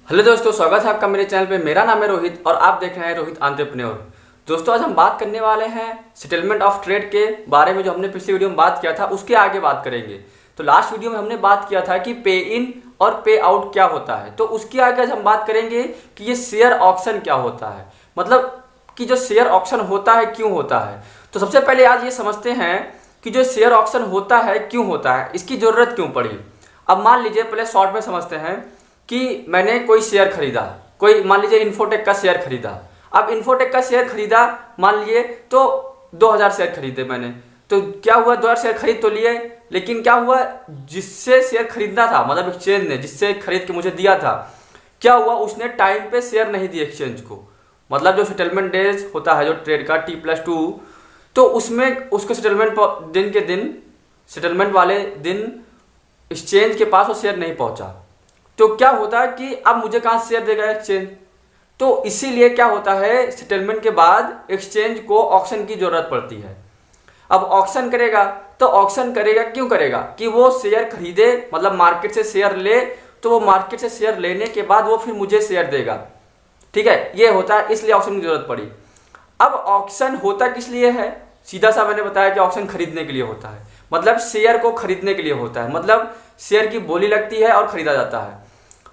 Hello दोस्तों, स्वागत है आपका मेरे चैनल पे। मेरा नाम है रोहित और आप देख रहे हैं रोहित एंटरप्रेन्योर। दोस्तों, आज हम बात करने वाले हैं सेटलमेंट ऑफ ट्रेड के बारे में। जो हमने पिछली वीडियो में बात किया था उसके आगे बात करेंगे। तो लास्ट वीडियो में हमने बात किया था कि पे इन और पे आउट क्या होता है, तो उसके आगे आज हम बात करेंगे कि ये शेयर ऑक्शन क्या होता है, मतलब कि जो शेयर ऑक्शन होता है क्यों होता है। तो सबसे पहले आज ये समझते हैं कि जो शेयर ऑक्शन होता है क्यों होता है, इसकी ज़रूरत क्यों पड़ी। अब मान लीजिए, पहले शॉर्ट में समझते हैं कि मैंने कोई शेयर खरीदा, कोई मान लीजिए इन्फोटेक का शेयर खरीदा। अब इन्फोटेक का शेयर खरीदा मान लिए तो 2000 शेयर खरीदे मैंने। तो क्या हुआ, 2000 शेयर खरीद तो लिए, लेकिन क्या हुआ, जिससे शेयर खरीदना था, मतलब एक्सचेंज ने जिससे खरीद के मुझे दिया था, क्या हुआ, उसने टाइम पे शेयर नहीं दिए एक्सचेंज को। मतलब जो सेटलमेंट डेज होता है जो ट्रेड का T+2, तो उसमें उसको सेटलमेंट दिन के दिन, सेटलमेंट वाले दिन एक्सचेंज के पास वो शेयर नहीं पहुंचा। तो क्या होता है कि अब मुझे कहाँ से शेयर देगा एक्सचेंज। तो इसीलिए क्या होता है, सेटलमेंट के बाद एक्सचेंज को ऑक्शन की जरूरत पड़ती है। अब ऑक्शन करेगा तो ऑक्शन करेगा क्यों करेगा, कि वो शेयर खरीदे, मतलब मार्केट से शेयर ले, तो वो मार्केट से शेयर लेने के बाद वो फिर मुझे शेयर देगा। ठीक है, ये होता है, इसलिए ऑक्शन की जरूरत पड़ी। अब ऑक्शन होता किस लिए है, सीधा सा मैंने बताया कि ऑक्शन खरीदने के लिए होता है, मतलब शेयर को खरीदने के लिए होता है, मतलब शेयर की बोली लगती है और खरीदा जाता है।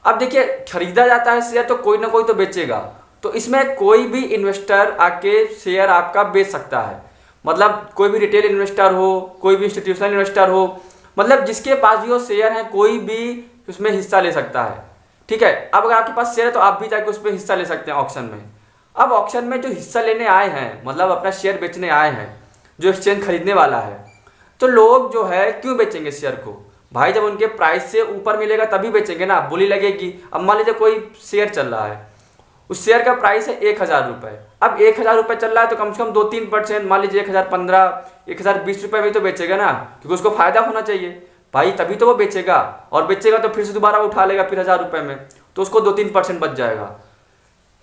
अब देखिए, खरीदा जाता है शेयर तो कोई ना कोई तो बेचेगा, तो इसमें कोई भी इन्वेस्टर आके शेयर आपका बेच सकता है। मतलब कोई भी रिटेल इन्वेस्टर हो, कोई भी इंस्टीट्यूशनल इन्वेस्टर हो, मतलब जिसके पास भी वो शेयर है कोई भी उसमें हिस्सा ले सकता है। ठीक है, अब अगर आपके पास शेयर है तो आप भी जाके उस पर हिस्सा ले सकते हैं ऑक्शन में। अब ऑक्शन में जो हिस्सा लेने आए हैं, मतलब अपना शेयर बेचने आए हैं, जो एक्सचेंज खरीदने वाला है, तो लोग जो है क्यों बेचेंगे शेयर को भाई, जब उनके प्राइस से ऊपर मिलेगा तभी बेचेंगे ना, बोली लगेगी। अब मान लीजिए कोई शेयर चल रहा है, उस शेयर का प्राइस है 1000 रुपये। अब 1000 रुपये चल रहा है तो कम से कम 2-3%, मान लीजिए 1015, 1020 रुपये में तो बेचेगा ना, क्योंकि उसको फायदा होना चाहिए भाई, तभी तो वो बेचेगा। और बेचेगा तो फिर से दोबारा उठा लेगा फिर 1000 रुपये में, तो उसको 2-3% बच जाएगा।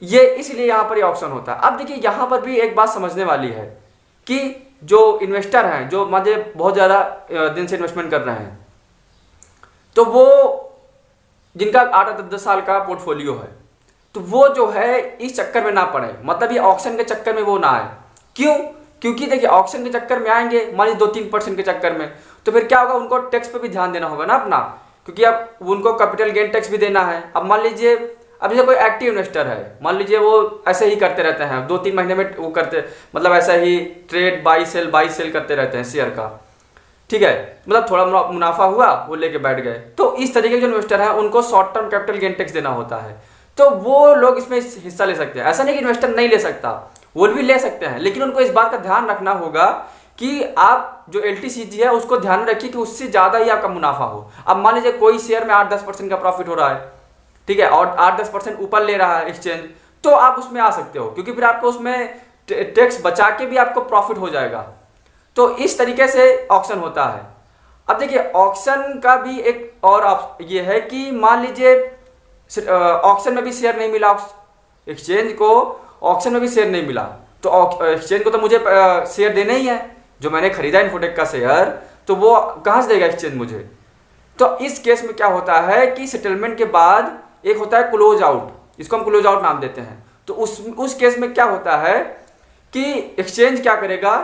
ये इसलिए यहाँ पर ऑप्शन होता है। अब देखिए, यहाँ पर भी एक बात समझने वाली है कि जो इन्वेस्टर हैं, जो मुझे बहुत ज़्यादा दिन से इन्वेस्टमेंट कर रहे हैं, तो वो जिनका 8-10 साल का पोर्टफोलियो है, तो वो जो है इस चक्कर में ना पड़े, मतलब ये ऑक्शन के चक्कर में वो ना आए। क्यों, क्योंकि देखिए ऑक्शन के चक्कर में आएंगे, मान लीजिए 2-3% के चक्कर में, तो फिर क्या होगा, उनको टैक्स पे भी ध्यान देना होगा ना अपना, क्योंकि अब उनको कैपिटल गेन टैक्स भी देना है। अब मान लीजिए, अब जैसे कोई एक्टिव इन्वेस्टर है, मान लीजिए वो ऐसे ही करते रहते हैं, 2-3 महीने में वो करते, मतलब ऐसा ही ट्रेड बाई सेल करते रहते हैं शेयर का। ठीक है, मतलब थोड़ा मुनाफा हुआ वो लेके बैठ गए। तो इस तरीके के जो इन्वेस्टर हैं उनको short term capital gain tax देना होता है, तो वो लोग इसमें हिस्सा ले सकते हैं। ऐसा नहीं कि इन्वेस्टर नहीं ले सकता, वो भी ले सकते हैं, लेकिन उनको इस बात का ध्यान रखना होगा कि आप जो LTCG है उसको ध्यान में रखिए कि उससे ज़्यादा ही आपका मुनाफा हो। अब मान लीजिए कोई शेयर में 8-10% का प्रॉफिट हो रहा है, ठीक है, और 8-10% ऊपर ले रहा है एक्सचेंज, तो आप उसमें आ सकते हो, क्योंकि फिर आपको उसमें टैक्स बचा के भी आपको प्रॉफिट हो जाएगा। तो इस तरीके से ऑक्शन होता है। अब देखिए, ऑक्शन का भी एक और ये है कि मान लीजिए ऑक्शन में भी शेयर नहीं मिला, एक्सचेंज को ऑक्शन में भी शेयर नहीं मिला, तो एक्सचेंज को तो मुझे शेयर देने ही है, जो मैंने खरीदा इन्फोटेक का शेयर, तो वो कहाँ से देगा एक्सचेंज मुझे। तो इस केस में क्या होता है कि सेटलमेंट के बाद एक होता है क्लोज आउट, इसको हम क्लोज आउट नाम देते हैं। तो उस केस में क्या होता है कि एक्सचेंज क्या करेगा,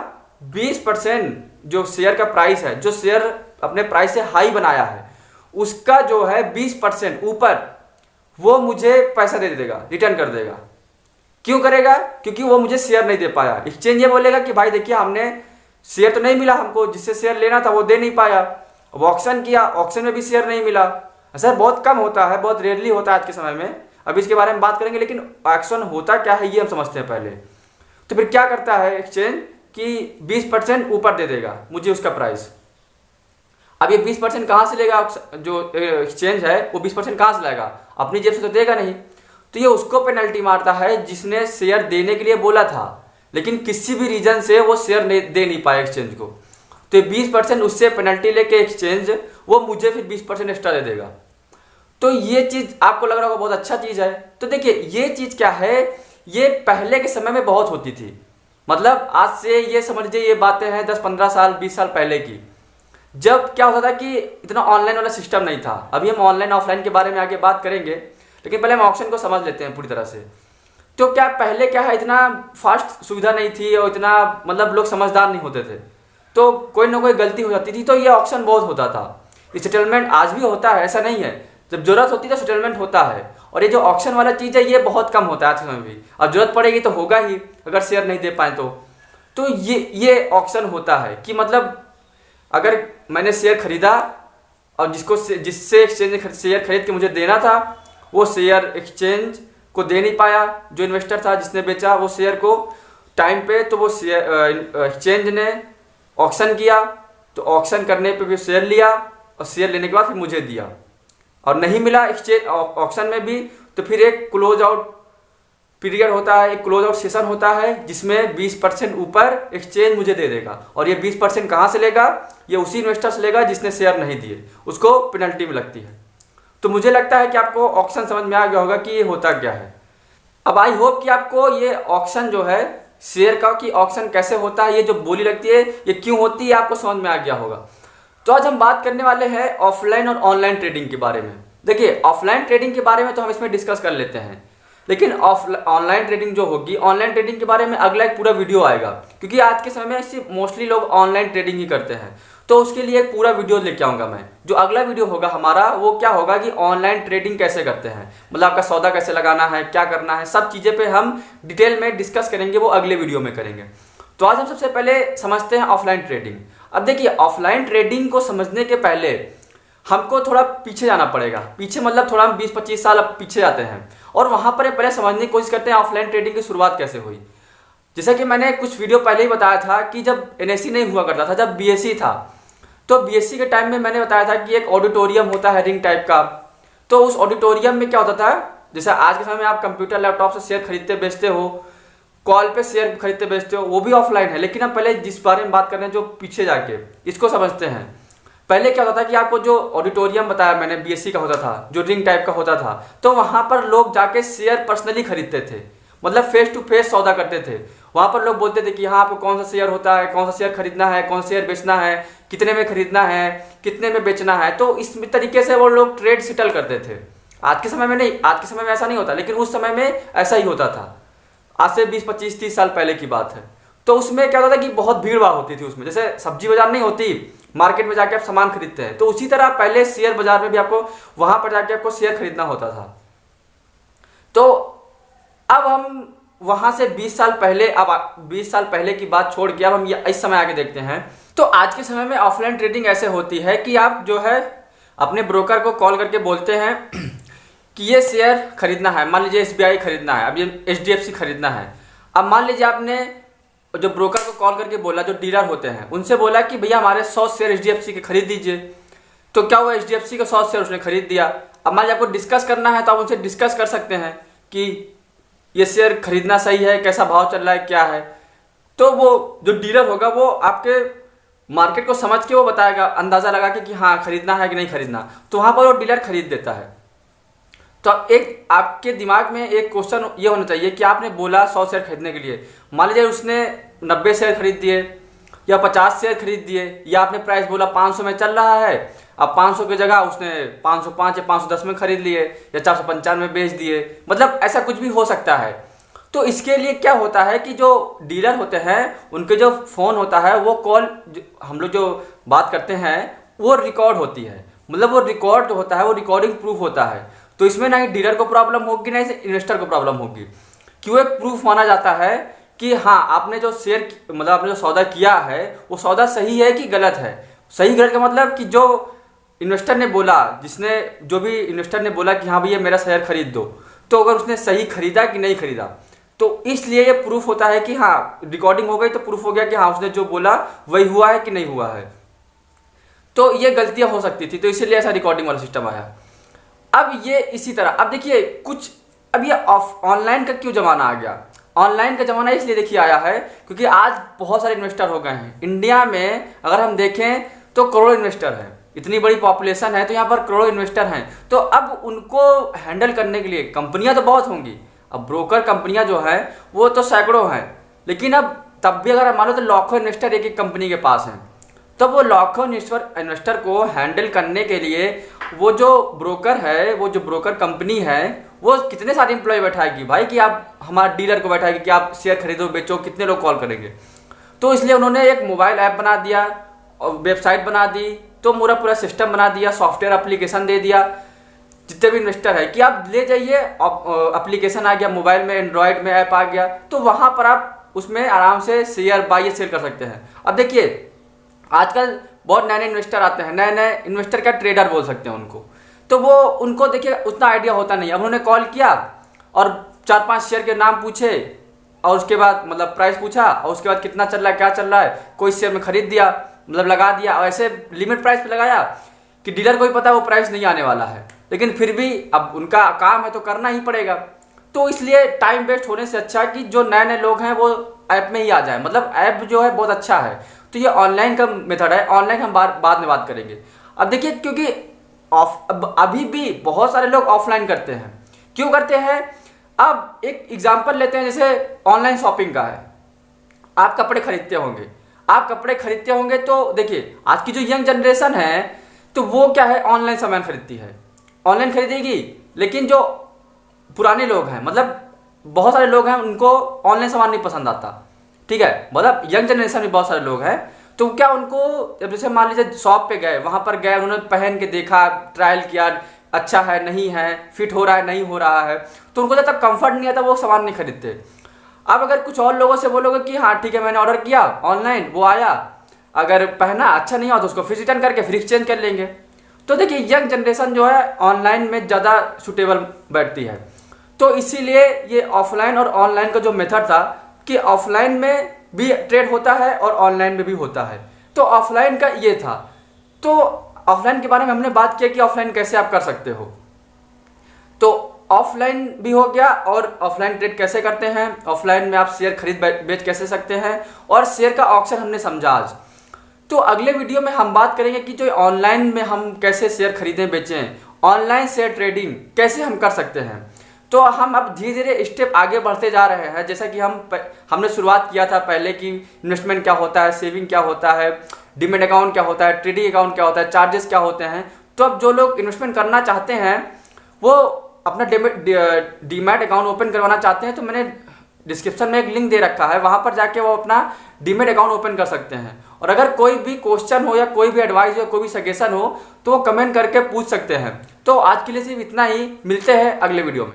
20% जो शेयर का प्राइस है, जो शेयर अपने प्राइस से हाई बनाया है, उसका जो है 20% ऊपर वो मुझे पैसा दे देगा, रिटर्न कर देगा। क्यों करेगा, क्योंकि वो मुझे शेयर नहीं दे पाया। एक्सचेंज ये बोलेगा कि भाई देखिए, हमने शेयर तो नहीं मिला हमको, जिससे शेयर लेना था वो दे नहीं पाया। अब ऑक्शन किया, ऑक्शन में भी शेयर नहीं मिला। सर बहुत कम होता है, बहुत रेयरली होता है आज के समय में, अभी इसके बारे में बात करेंगे, लेकिन ऑक्शन होता क्या है ये हम समझते हैं पहले। तो फिर क्या करता है एक्सचेंज कि 20% ऊपर दे देगा मुझे उसका प्राइस। अब ये 20% कहाँ से लेगा, जो एक्सचेंज है वो 20% कहाँ से लाएगा, अपनी जेब से तो देगा नहीं। तो ये उसको पेनल्टी मारता है जिसने शेयर देने के लिए बोला था, लेकिन किसी भी रीजन से वो शेयर दे नहीं पाया एक्सचेंज को। तो 20% उससे पेनल्टी लेके एक्सचेंज वो मुझे फिर 20% एक्स्ट्रा दे देगा। तो ये चीज़ आपको लग रहा होगा बहुत अच्छा चीज़ है। तो देखिए, ये चीज़ क्या है, ये पहले के समय में बहुत होती थी, मतलब आज से ये समझ लीजिए ये बातें हैं 10-15 साल 20 साल पहले की, जब क्या होता था कि इतना ऑनलाइन वाला सिस्टम नहीं था। अभी हम ऑनलाइन ऑफलाइन के बारे में आगे बात करेंगे, लेकिन पहले हम ऑक्शन को समझ लेते हैं पूरी तरह से। तो क्या पहले क्या है, इतना फास्ट सुविधा नहीं थी और इतना मतलब लोग समझदार नहीं होते थे, तो कोई ना कोई गलती हो जाती थी, तो ये ऑक्शन बहुत होता था। ये सेटलमेंट आज भी होता है, ऐसा नहीं है, जब जरूरत होती है तो सेटलमेंट होता है। और ये जो ऑक्शन वाला चीज़ है ये बहुत कम होता है आज के समय में भी, और जरूरत पड़ेगी तो होगा ही अगर शेयर नहीं दे पाए तो ये ऑक्शन होता है कि मतलब अगर मैंने शेयर खरीदा और जिससे एक्सचेंज ने शेयर खरीद के मुझे देना था, वो शेयर एक्सचेंज को दे नहीं पाया, जो इन्वेस्टर था जिसने बेचा वो शेयर को टाइम पे, तो वो शेयर एक्सचेंज ने ऑक्शन किया, तो ऑक्शन करने पे भी शेयर लिया और शेयर लेने के बाद फिर मुझे दिया, और नहीं मिला एक्सचेंज ऑक्शन में भी, तो फिर एक क्लोज आउट पीरियड होता है, एक क्लोज आउट सेशन होता है जिसमें 20% ऊपर एक्सचेंज मुझे दे देगा। और ये 20% कहाँ से लेगा, ये उसी इन्वेस्टर से लेगा जिसने शेयर नहीं दिए, उसको पेनल्टी में लगती है। तो मुझे लगता है कि आपको ऑक्शन समझ में आ गया होगा कि ये होता क्या है। अब आई होप कि आपको ये ऑक्शन जो है शेयर का, कि ऑक्शन कैसे होता है, ये जो बोली लगती है ये क्यों होती है, आपको समझ में आ गया होगा। तो आज हम बात करने वाले हैं ऑफलाइन और ऑनलाइन ट्रेडिंग के बारे में। देखिए, ऑफलाइन ट्रेडिंग के बारे में तो हम इसमें डिस्कस कर लेते हैं, लेकिन ऑनलाइन ट्रेडिंग जो होगी, ऑनलाइन ट्रेडिंग के बारे में अगला एक पूरा वीडियो आएगा, क्योंकि आज के समय में सिर्फ मोस्टली लोग ऑनलाइन ट्रेडिंग ही करते हैं। तो उसके लिए एक पूरा वीडियो लेके आऊँगा मैं। जो अगला वीडियो होगा हमारा वो क्या होगा कि ऑनलाइन ट्रेडिंग कैसे करते हैं, मतलब आपका सौदा कैसे लगाना है, क्या करना है, सब चीज़ें पे हम डिटेल में डिस्कस करेंगे, वो अगले वीडियो में करेंगे। तो आज हम सबसे पहले समझते हैं ऑफलाइन ट्रेडिंग। अब देखिए, ऑफलाइन ट्रेडिंग को समझने के पहले हमको थोड़ा पीछे जाना पड़ेगा। पीछे मतलब थोड़ा हम 20-25 साल अब पीछे जाते हैं, और वहाँ पर पहले समझने की कोशिश करते हैं ऑफलाइन ट्रेडिंग की शुरुआत कैसे हुई। जैसा कि मैंने कुछ वीडियो पहले ही बताया था कि जब NSE नहीं हुआ करता था, जब BSE था, तो BSE के टाइम में मैंने बताया था कि एक ऑडिटोरियम होता है रिंग टाइप का। तो उस ऑडिटोरियम में क्या होता था, जैसे आज के समय में आप कंप्यूटर लैपटॉप से शेयर खरीदते बेचते हो, कॉल पे शेयर खरीदते बेचते हो, वो भी ऑफलाइन है। लेकिन हम पहले जिस बारे में बात कर रहे हैं, जो पीछे जाके इसको समझते हैं। पहले क्या होता था कि आपको जो ऑडिटोरियम बताया मैंने BSE का होता था, जो रिंग टाइप का होता था, तो वहाँ पर लोग जाके शेयर पर्सनली खरीदते थे, मतलब फेस टू फेस सौदा करते थे। वहाँ पर लोग बोलते थे कि हाँ आपको कौन सा शेयर होता है, कौन सा शेयर खरीदना है, कौन सा शेयर बेचना है, कितने में खरीदना है, कितने में बेचना है। तो इस तरीके से वो लोग ट्रेड सेटल करते थे। आज के समय में नहीं, आज के समय में ऐसा नहीं होता, लेकिन उस समय में ऐसा ही होता था। आज से 20-25-30 साल पहले की बात है। तो उसमें क्या होता था कि बहुत भीड़ भाड़ होती थी उसमें, जैसे सब्जी बाजार नहीं होती, मार्केट में जाके आप सामान खरीदते हैं, तो उसी तरह पहले शेयर बाजार में भी आपको वहां पर जाके आपको शेयर खरीदना होता था। तो अब हम वहां से 20 साल पहले, अब 20 साल पहले की बात छोड़ के अब हम इस समय आगे देखते हैं। तो आज के समय में ऑफलाइन ट्रेडिंग ऐसे होती है कि आप जो है अपने ब्रोकर को कॉल करके बोलते हैं कि ये शेयर खरीदना है, मान लीजिए SBI खरीदना है, अब ये HDFC खरीदना है। अब मान लीजिए आपने जो ब्रोकर को कॉल करके बोला, जो डीलर होते हैं उनसे बोला कि भैया हमारे 100 शेयर HDFC के खरीद दीजिए। तो क्या हुआ, HDFC का 100 शेयर उसने खरीद दिया। अब मान लीजिए आपको डिस्कस करना है, तो आप उनसे डिस्कस कर सकते हैं कि ये शेयर खरीदना सही है, कैसा भाव चल रहा है, क्या है। तो वो जो डीलर होगा वो आपके मार्केट को समझ के वो बताएगा, अंदाजा लगा के कि हाँ खरीदना है कि नहीं खरीदना। तो वहाँ पर वो डीलर खरीद देता है। तो एक आपके दिमाग में एक क्वेश्चन ये होना चाहिए कि आपने बोला 100 शेयर खरीदने के लिए, मान लीजिए उसने 90 शेयर खरीद दिए या 50 शेयर खरीद दिए, या आपने प्राइस बोला 500 में चल रहा है, अब 500 की जगह उसने 505 या 510 में खरीद लिए या 495 में बेच दिए, मतलब ऐसा कुछ भी हो सकता है। तो इसके लिए क्या होता है कि जो डीलर होते हैं उनके जो फ़ोन होता है, वो कॉल हम लोग जो बात करते हैं वो रिकॉर्ड होती है, मतलब वो रिकॉर्ड जो होता है वो रिकॉर्डिंग प्रूफ होता है। तो इसमें ना ही डीलर को प्रॉब्लम होगी ना ही इन्वेस्टर को प्रॉब्लम होगी। क्यों एक प्रूफ माना जाता है कि हाँ आपने जो शेयर मतलब आपने जो सौदा किया है वो सौदा सही है कि गलत है। सही गलत का मतलब कि जो इन्वेस्टर ने बोला, जो भी इन्वेस्टर ने बोला कि हाँ भैया मेरा शेयर खरीद दो, तो अगर उसने सही खरीदा कि नहीं खरीदा, तो इसलिए ये प्रूफ होता है कि हाँ रिकॉर्डिंग हो गई तो प्रूफ हो गया कि हाँ उसने जो बोला वही हुआ है कि नहीं हुआ है। तो ये गलतियां हो सकती थी, तो इसीलिए ऐसा रिकॉर्डिंग वाला सिस्टम आया। अब ये इसी तरह, अब देखिए कुछ, अब ये ऑनलाइन का क्यों ज़माना आ गया। ऑनलाइन का ज़माना इसलिए देखिए आया है क्योंकि आज बहुत सारे इन्वेस्टर हो गए हैं इंडिया में। अगर हम देखें तो करोड़ों इन्वेस्टर हैं, इतनी बड़ी पॉपुलेशन है तो यहाँ पर करोड़ों इन्वेस्टर हैं। तो अब उनको हैंडल करने के लिए कंपनियाँ तो बहुत होंगी, अब ब्रोकर कंपनियाँ जो हैं वो तो सैकड़ों हैं, लेकिन अब तब भी अगर मान लो तो लाखों इन्वेस्टर एक एक कंपनी के पास हैं। तब वो लाखों इन्वेस्टर को हैंडल करने के लिए वो जो ब्रोकर है, वो जो ब्रोकर कंपनी है, वो कितने सारे एम्प्लॉय बैठाएगी भाई कि आप हमारे डीलर को बैठाएगी कि आप शेयर खरीदो बेचो, कितने लोग कॉल करेंगे। तो इसलिए उन्होंने एक मोबाइल ऐप बना दिया और वेबसाइट बना दी, तो पूरा सिस्टम बना दिया, सॉफ्टवेयर एप्लीकेशन दे दिया जितने भी इन्वेस्टर है कि आप ले जाइए, एप्लीकेशन आ गया मोबाइल में, एंड्रॉयड में ऐप आ गया, तो वहाँ पर आप उसमें आराम से शेयर बाय या सेल कर सकते हैं। अब देखिए आजकल बहुत नए नए इन्वेस्टर आते हैं, नए नए इन्वेस्टर क्या ट्रेडर बोल सकते हैं उनको, तो वो उनको देखिए उतना आइडिया होता नहीं। अब उन्होंने कॉल किया और 4-5 शेयर के नाम पूछे और उसके बाद मतलब प्राइस पूछा और उसके बाद कितना चल रहा है, क्या चल रहा है, कोई शेयर में खरीद दिया, मतलब लगा दिया और ऐसे लिमिट प्राइस पे लगाया कि डीलर को भी पता है वो प्राइस नहीं आने वाला है, लेकिन फिर भी अब उनका काम है तो करना ही पड़ेगा। तो इसलिए टाइम वेस्ट होने से अच्छा कि जो नए नए लोग हैं वो ऐप में ही आ जाए, मतलब ऐप जो है बहुत अच्छा है। तो ये ऑनलाइन का मेथड है, ऑनलाइन हम बाद में बात करेंगे। अब देखिए क्योंकि अभी भी बहुत सारे लोग ऑफलाइन करते हैं, क्यों करते हैं? अब एक एग्जांपल लेते हैं, जैसे ऑनलाइन शॉपिंग का है। आप कपड़े खरीदते होंगे तो देखिए आज की जो यंग जनरेशन है तो वो क्या है, ऑनलाइन सामान खरीदती है, ऑनलाइन खरीदेगी। लेकिन जो पुराने लोग हैं, मतलब बहुत सारे लोग हैं, उनको ऑनलाइन सामान नहीं पसंद आता, ठीक है, मतलब यंग जनरेशन में बहुत सारे लोग हैं। तो क्या उनको जैसे मान लीजिए शॉप पे गए, वहां पर गए, उन्होंने पहन के देखा, ट्रायल किया, अच्छा है नहीं है, फिट हो रहा है नहीं हो रहा है, तो उनको जब तक कंफर्ट नहीं आता वो सामान नहीं खरीदते। अब अगर कुछ और लोगों से बोलोगे कि हाँ ठीक है मैंने ऑर्डर किया ऑनलाइन, वो आया, अगर पहना अच्छा नहीं हुआ तो उसको फिर रिटर्न करके फिर एक्सचेंज कर लेंगे। तो देखिए यंग जनरेशन जो है ऑनलाइन में ज़्यादा सुटेबल बैठती है। तो इसीलिए ये ऑफलाइन और ऑनलाइन का जो मेथड था कि ऑफलाइन में भी ट्रेड होता है और ऑनलाइन में भी होता है, तो ऑफलाइन का ये था। तो ऑफलाइन के बारे में हमने बात किया कि ऑफलाइन कैसे आप कर सकते हो, तो ऑफलाइन भी हो गया और ऑफलाइन ट्रेड कैसे करते हैं, ऑफलाइन में आप शेयर खरीद बेच कैसे सकते हैं, और शेयर का ऑप्शन हमने समझा आज। तो अगले वीडियो में हम बात करेंगे कि जो ऑनलाइन में हम कैसे शेयर खरीदें बेचें, ऑनलाइन शेयर ट्रेडिंग कैसे हम कर सकते हैं। तो हम अब धीरे धीरे स्टेप आगे बढ़ते जा रहे हैं, जैसा कि हमने शुरुआत किया था पहले कि इन्वेस्टमेंट क्या होता है, सेविंग क्या होता है, डीमैट अकाउंट क्या होता है, ट्रेडिंग अकाउंट क्या होता है, चार्जेस क्या होते हैं। तो अब जो लोग इन्वेस्टमेंट करना चाहते हैं, वो अपना डीमैट अकाउंट ओपन करवाना चाहते हैं, तो मैंने डिस्क्रिप्शन में एक लिंक दे रखा है, वहां पर जाके वो अपना डीमैट अकाउंट ओपन कर सकते हैं। और अगर कोई भी क्वेश्चन हो या कोई भी एडवाइस हो, कोई भी सजेशन हो, तो वो कमेंट करके पूछ सकते हैं। तो आज के लिए सिर्फ इतना ही, मिलते हैं अगले वीडियो में।